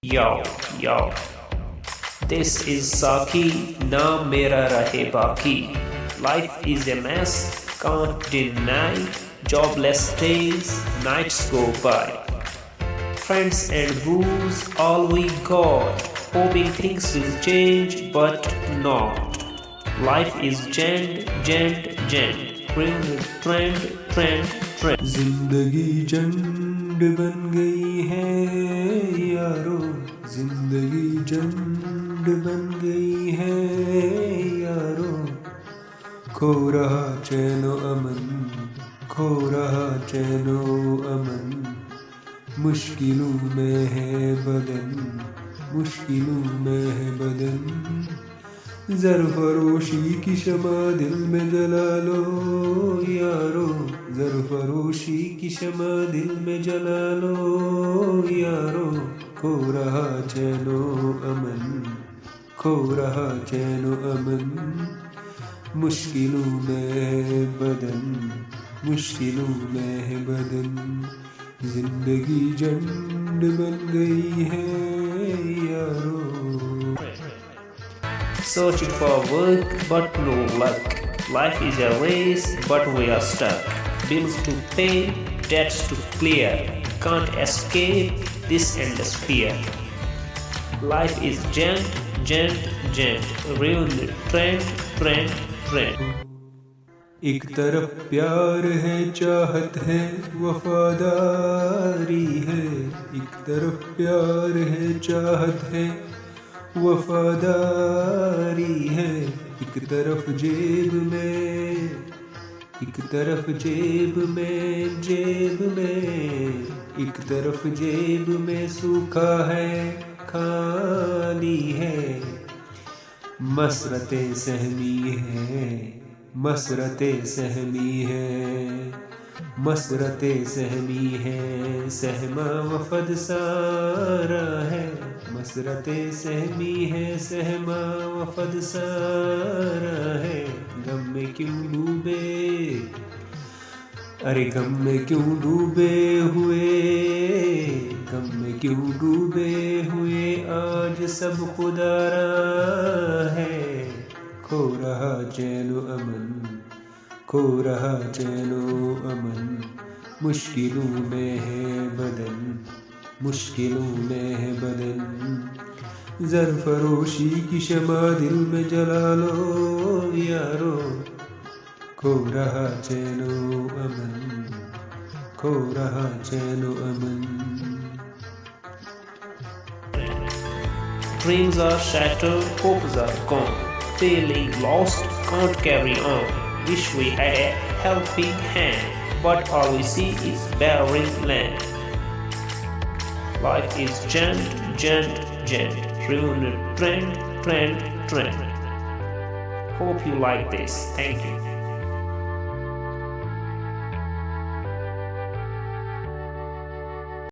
Yo, yo, this is Saki, naam mera rahe baki. Life is a mess, can't deny. Jobless days, nights go by. Friends and booze, all we got. Hoping things will change, but not. Life is Jhand, Jhand, Jhand. Trend, trend, trend. जिंदगी जंड बन गई है यारो, जिंदगी जंड बन गई है यारो। खो रहा चैनो अमन, खो रहा चैनो अमन। मुश्किलों में है बदन, मुश्किलों में है बदन। ज़रफ़रोशी की शमा दिल में जला लो यारो, ज़रफ़रोशी की शमा दिल में जला लो यारो। खो रहा चैनो अमन, खो रहा चैनो अमन। मुश्किलों में है बदन, मुश्किलों में है बदन। जिंदगी जंड बन गई है यारो। Searching for work, but no luck. Life is a race, but we are stuck. Bills to pay, debts to clear. Can't escape this endless fear. Life is Jhand, Jhand, Jhand. Ruined trend, trend, trend. एक तरफ प्यार है, चाहत है, वफादारी है। एक तरफ प्यार है, चाहत है, वफादारी है। एक तरफ जेब में, एक तरफ जेब में, जेब में। एक तरफ जेब में सूखा है, खाली है। मसरतें सहमी है, मसरतें सहमी है, मसरतें सहमी है। सहमा वफद सारा है, मसरतें सहमी है, सहमा वफद सारा है। गम में क्यों डूबे, अरे गम में क्यों डूबे हुए, गम में क्यों डूबे हुए। आज सब खुदारा है। खो रहा चैनो अमन, खो रहा चैनो अमन। मुश्किलों में है बदन, मुश्किलों में है बदन। ज़रफ़रोशी की शमा दिल में जला लो यारो। खो रहा चैनो अमन, खो रहा चैनो अमन। Dreams are shattered, hopes are gone. Feeling lost, can't carry on. Wish we had a helping hand, but all we see is barren land. Life is Jhand, Jhand, Jhand. Ruined trend, trend, trend. Hope you like this. Thank you.